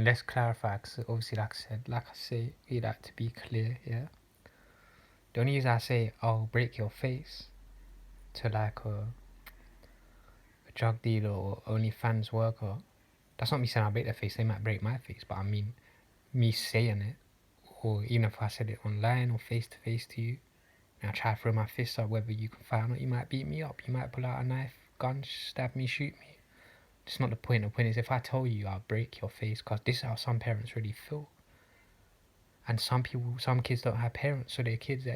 let's clarify, because obviously, like I say, we like to be clear, yeah? The only reason I say I'll break your face to like a drug dealer or OnlyFans worker, that's not me saying I'll break their face, they might break my face, but I mean me saying it, or even if I said it online or face to face to you, and I try to throw my fists up, whether you can fight or not, you might beat me up, you might pull out a knife, gun, stab me, shoot me. It's not the point. The point is if I tell you I'll break your face, because this is how some parents really feel. And some kids don't have parents, so their kids,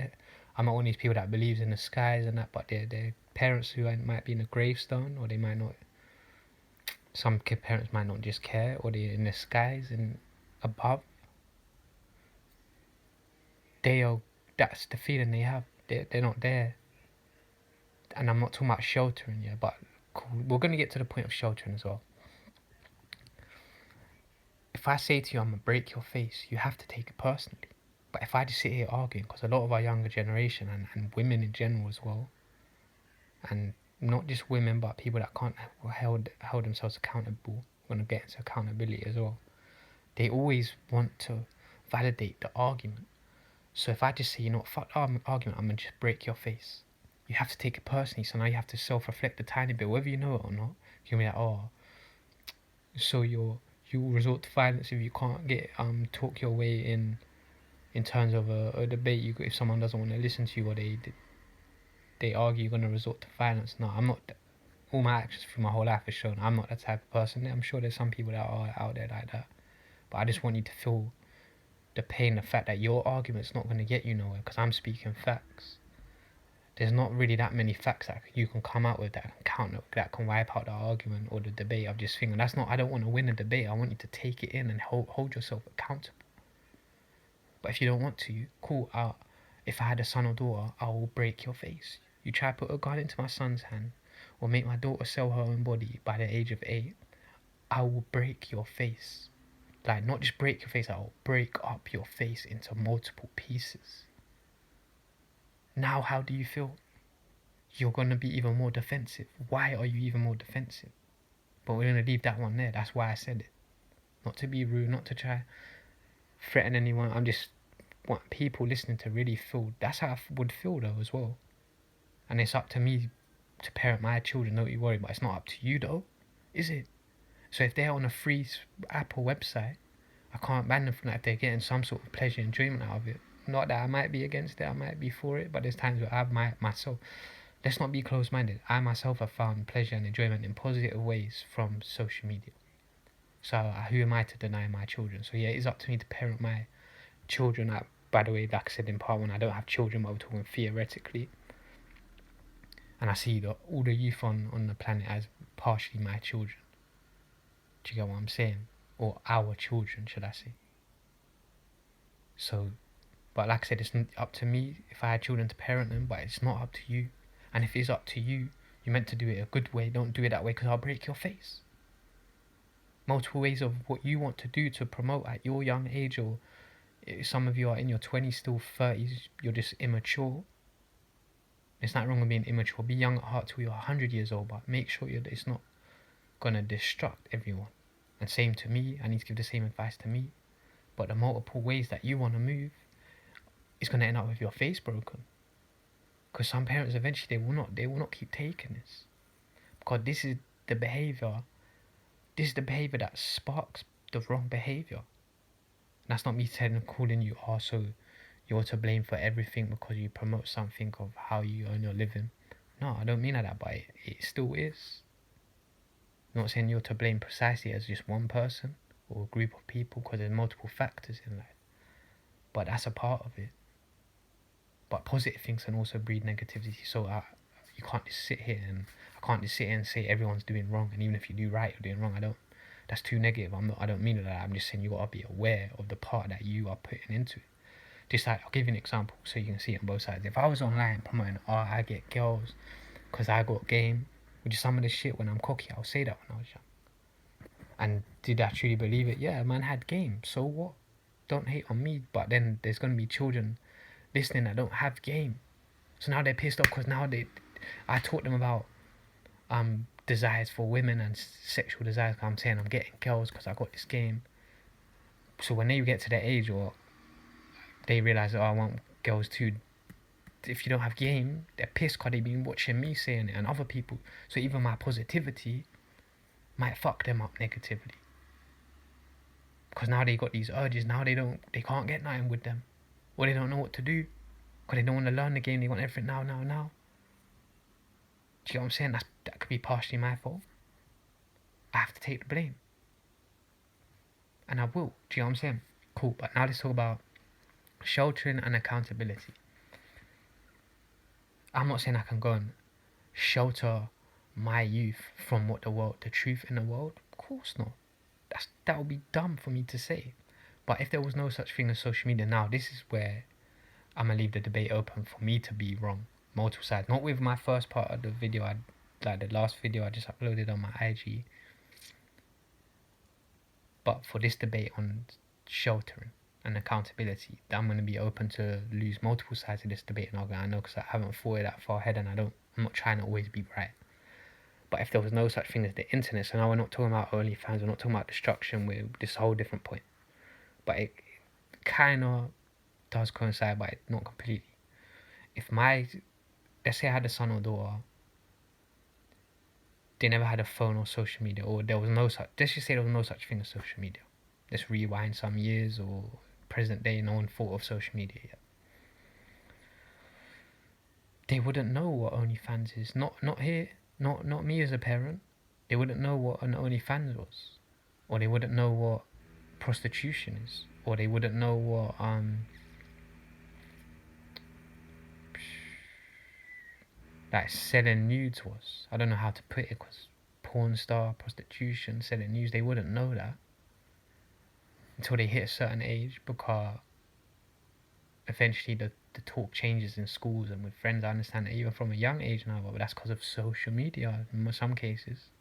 I'm not one of these people that believes in the skies and that, but they're parents who might be in a gravestone, or they might not, some kid parents might not just care, or they're in the skies and above. That's the feeling they have. They're not there. And I'm not talking about sheltering, yeah, but cool. We're going to get to the point of sheltering as well. If I say to you I'm going to break your face, you have to take it personally. But if I just sit here arguing, because a lot of our younger generation and women in general as well, and not just women but people that can't hold themselves accountable, we're going to get into accountability as well, they always want to validate the argument. So if I just say, you know what, fuck the argument, I'm going to just break your face, you have to take it personally. So now you have to self-reflect a tiny bit, whether you know it or not. You'll be like, oh, so you resort to violence if you can't get talk your way in terms of a debate. If someone doesn't want to listen to you, or they argue, you're going to resort to violence. No, I'm not. All my actions through my whole life has shown I'm not that type of person. I'm sure there's some people that are out there like that, but I just want you to feel the pain, the fact that your argument's not going to get you nowhere, because I'm speaking facts. There's not really that many facts that you can come out with that can counter, that can wipe out the argument or the debate. I'm just thinking, that's not, I don't want to win a debate. I want you to take it in and hold yourself accountable. But if you don't want to, cool. If I had a son or daughter, I will break your face. You try to put a gun into my son's hand, or make my daughter sell her own body by the age of 8, I will break your face. Like, not just break your face, I will break up your face into multiple pieces. Now, how do you feel? You're going to be even more defensive. Why are you even more defensive? But we're going to leave that one there. That's why I said it. Not to be rude, not to try threaten anyone. I'm just want people listening to really feel. That's how I would feel though as well. And it's up to me to parent my children, don't you worry. But it's not up to you though, is it? So if they're on a free Apple website, I can't ban them from that if they're getting some sort of pleasure, enjoyment out of it. Not that I might be against it, I might be for it, but there's times where I might myself. Let's not be close-minded. I myself have found pleasure and enjoyment in positive ways from social media. So who am I to deny my children? So yeah, it's up to me to parent my children. By the way, like I said in part 1, I don't have children, but we're talking theoretically. And I see all the youth on the planet as partially my children. Do you get what I'm saying? Or our children, should I say. So, but like I said, it's up to me if I had children to parent them, but it's not up to you. And if it's up to you, you're meant to do it a good way. Don't do it that way, because I'll break your face. Multiple ways of what you want to do to promote at your young age, or some of you are in your 20s, still 30s, you're just immature. It's not wrong with being immature. Be young at heart till you're 100 years old, but make sure it's not going to destruct everyone. And same to me, I need to give the same advice to me. But the multiple ways that you want to move is going to end up with your face broken. Because some parents eventually they will not keep taking this. Because this is the behaviour that sparks the wrong behaviour. And that's not me calling you so you're to blame for everything because you promote something of how you earn your living. No, I don't mean like that, but it still is. I'm not saying you're to blame precisely as just one person or a group of people, because there's multiple factors in life. But that's a part of it. But positive things can also breed negativity. So you can't just sit here and say everyone's doing wrong, and even if you do right, you're doing wrong. That's too negative. I don't mean that. I'm just saying you gotta be aware of the part that you are putting into it. Just like, I'll give you an example so you can see it on both sides. If I was online promoting, I get girls because I got game, which is some of the shit when I'm cocky, I'll say that when I was young. And did I truly believe it? Yeah, man had game. So what? Don't hate on me. But then there's gonna be children listening that don't have game. So now they're pissed off because now I taught them about desires for women and sexual desires. I'm saying I'm getting girls because I got this game. So when they get to the age or they realise, oh, I want girls too, if you don't have game, they're pissed because they've been watching me saying it and other people. So even my positivity might fuck them up negatively. Because now they got these urges, now they can't get nothing with them. Or they don't know what to do. Because they don't want to learn the game, they want everything now. Do you know what I'm saying? That could be partially my fault. I have to take the blame. And I will. Do you know what I'm saying? Cool, but now let's talk about sheltering and accountability. I'm not saying I can go and shelter my youth from the truth in the world. Of course not. That would be dumb for me to say. But if there was no such thing as social media now, this is where I'm gonna leave the debate open for me to be wrong. Multiple sides. Not with my first part of the video, like the last video I just uploaded on my IG. But for this debate on sheltering and accountability, I'm going to be open to lose multiple sides of this debate, and I know because I haven't thought it that far ahead, and I'm not trying to always be right. But if there was no such thing as the internet, so now we're not talking about OnlyFans, we're not talking about destruction, we're this whole different point. But it kind of does coincide, but not completely. If let's say I had a son or daughter, they never had a phone or social media, or there was no such, let's just say there was no such thing as social media. Let's rewind some years, or present day, no one thought of social media yet. They wouldn't know what OnlyFans is. Not here, not me as a parent. They wouldn't know what an OnlyFans was, or they wouldn't know what prostitution is, or they wouldn't know what like selling nudes was. I don't know how to put it, because porn star, prostitution, selling nudes, they wouldn't know that until they hit a certain age, because eventually the talk changes in schools and with friends. I understand that even from a young age now, but that's because of social media in some cases.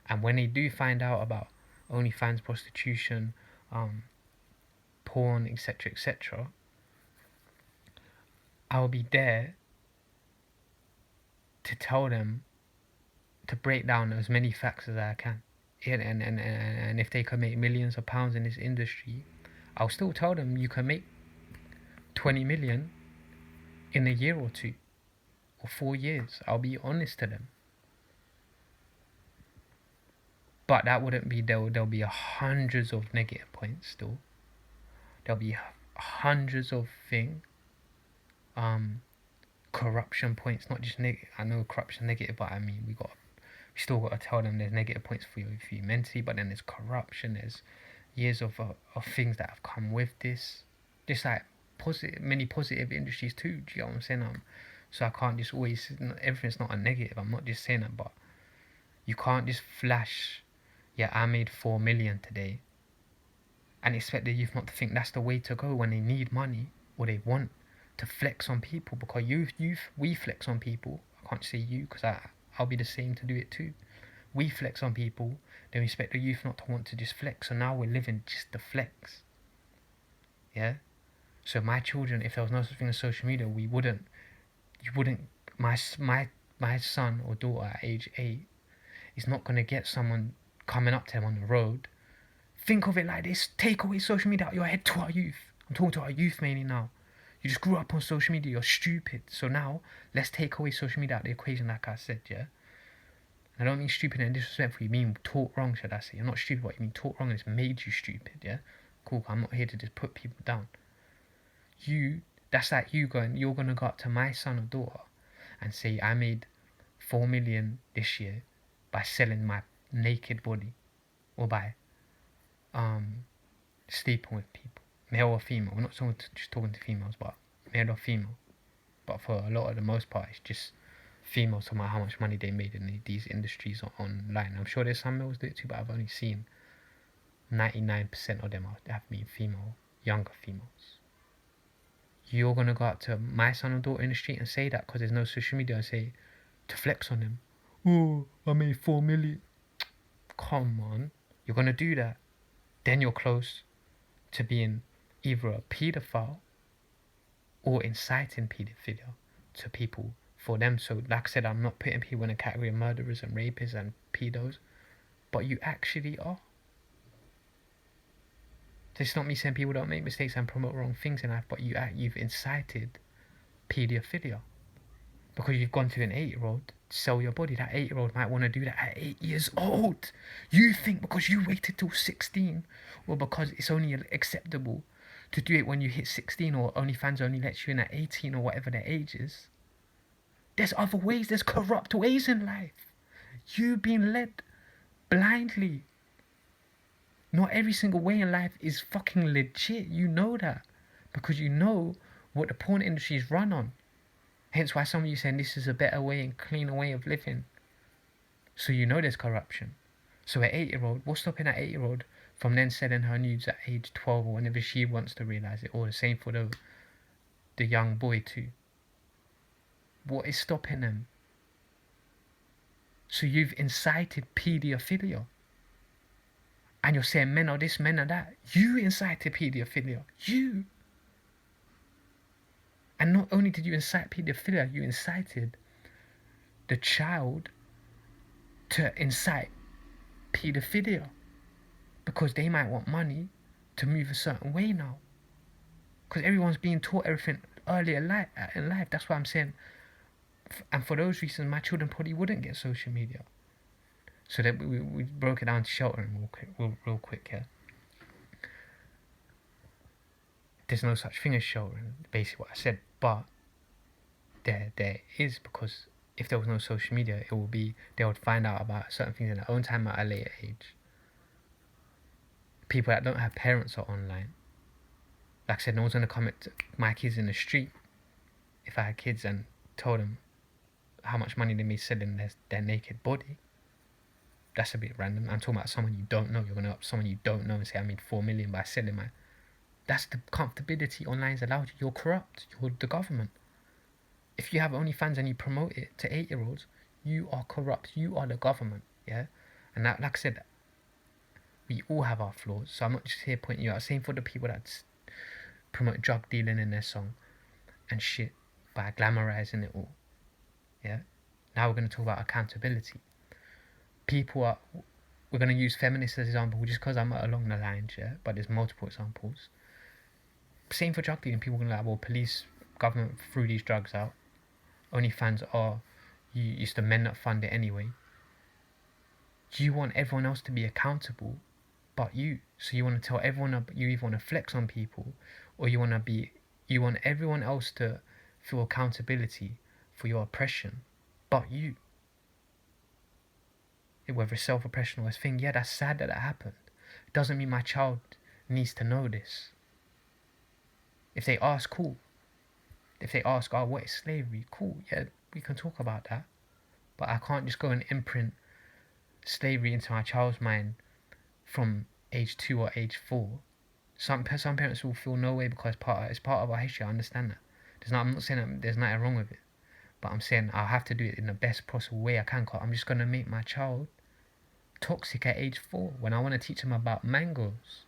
And when they do find out about OnlyFans, prostitution, porn, etc., I will be there to tell them to break down as many facts as I can. And if they can make millions of pounds in this industry, I'll still tell them you can make 20 million in a year or 2 or 4 years. I'll be honest to them. But that wouldn't be, there'll be hundreds of negative points still. There'll be hundreds of corruption points, not just negative. I know corruption negative, but I mean we still got to tell them there's negative points for you mentally, but then there's corruption, there's years of things that have come with this. Just like many positive industries too, do you know what I'm saying? So I can't just always, everything's not a negative, I'm not just saying that, but you can't just flash, yeah, I made 4 million today, and expect the youth not to think that's the way to go when they need money, or they want to flex on people, because we flex on people. I can't say you, because I'll be the same to do it too. We flex on people, then we expect the youth not to want to just flex, so now we're living just the flex. Yeah? So my children, if there was no such thing as social media, my son or daughter at age 8 is not going to get someone coming up to him on the road. Think of it like this: take away social media out of your head. To our youth, I'm talking to our youth mainly now. You just grew up on social media, you're stupid. So now, let's take away social media out of the equation, like I said, yeah? I don't mean stupid and disrespectful, you mean taught wrong, should I say. You're not stupid, but you mean taught wrong and it's made you stupid, yeah? Cool, I'm not here to just put people down. That's like you you're going to go up to my son or daughter and say, I made 4 million this year by selling my naked body, or by sleeping with people, male or female. We're not just talking to females, but male or female. But for a lot of the most part, it's just females talking about how much money they made in these industries online. I'm sure there's some males do it too, but I've only seen 99% of them have been female, younger females. You're going to go out to my son or daughter in the street and say that because there's no social media, and say, to flex on them, oh, I made 4 million. Come on, you're going to do that. Then you're close to being either a paedophile or inciting paedophilia to people for them. So like I said, I'm not putting people in a category of murderers and rapists and pedos, but you actually are. So it's not me saying people don't make mistakes and promote wrong things in life, but you've incited paedophilia. Because you've gone to an 8-year-old to sell your body. That 8-year-old might want to do that at 8 years old. You think because you waited till 16, or because it's only acceptable to do it when you hit 16, or OnlyFans only lets you in at 18, or whatever their age is. There's other ways. There's corrupt ways in life. You've been led blindly. Not every single way in life is fucking legit. You know that. Because you know what the porn industry is run on. Hence why some of you saying this is a better way and cleaner way of living. So you know there's corruption. So an 8-year-old, what's stopping that 8-year-old from then selling her nudes at age 12 or whenever she wants to realise it? Or the same for the young boy too. What is stopping them? So you've incited paedophilia. And you're saying men are this, men are that. You incited paedophilia. You. And not only did you incite paedophilia, you incited the child to incite paedophilia. Because they might want money to move a certain way now. Because everyone's being taught everything earlier in life. That's why I'm saying, and for those reasons, my children probably wouldn't get social media. So that we broke it down to sheltering real quick here. There's no such thing as sheltering, basically what I said, but there is, because if there was no social media, it would be, they would find out about certain things in their own time at a later age. People that don't have parents are online. Like I said, no one's gonna come at my kids in the street if I had kids and told them how much money they made selling their naked body. That's a bit random. I'm talking about someone you don't know. You're going to up someone you don't know and say, I made 4 million by selling my... That's the comfortability online's allowed you. You're corrupt. You're the government. If you have OnlyFans and you promote it to 8-year-olds, you are corrupt. You are the government, yeah? And that, like I said, we all have our flaws. So I'm not just here pointing you out. Same for the people that promote drug dealing in their song and shit by glamorizing it all, yeah? Now we're going to talk about accountability. We're going to use feminists as an example just because I'm along the lines, yeah, but there's multiple examples. Same for drug dealing. People are going to be like, well, police, government threw these drugs out. OnlyFans are used to men that fund it anyway. You want everyone else to be accountable but you. So you want to tell everyone, you either want to flex on people, or you want everyone else to feel accountability for your oppression but you. Whether it's self-oppression or a thing, yeah, that's sad that happened. It doesn't mean my child needs to know this. If they ask, cool. If they ask, oh, what is slavery? Cool, yeah, we can talk about that. But I can't just go and imprint slavery into my child's mind from age 2 or age 4. Some parents will feel no way because it's part of our history. I understand that. I'm not saying that there's nothing wrong with it. But I'm saying I'll have to do it in the best possible way I can, because I'm just going to make my child toxic at age 4 when I want to teach them about mangoes.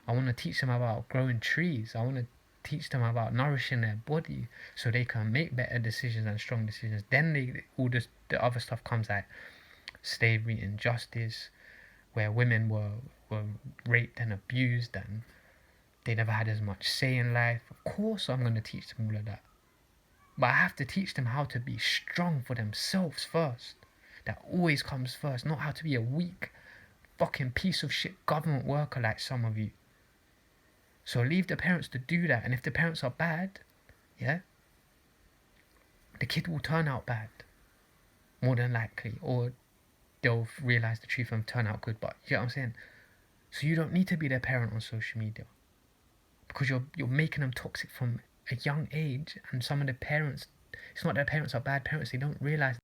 I want to teach them about growing trees. I want to teach them about nourishing their body so they can make better decisions and strong decisions. Then the other stuff comes like slavery, injustice, where women were raped and abused and they never had as much say in life. Of course I'm going to teach them all of that. But I have to teach them how to be strong for themselves first. That always comes first. Not how to be a weak fucking piece of shit government worker like some of you. So leave the parents to do that. And if the parents are bad, yeah, the kid will turn out bad. More than likely. Or they'll realise the truth and turn out good. But you know what I'm saying? So you don't need to be their parent on social media. Because you're making them toxic from a young age, and some of the parents, it's not their parents are bad parents, they don't realise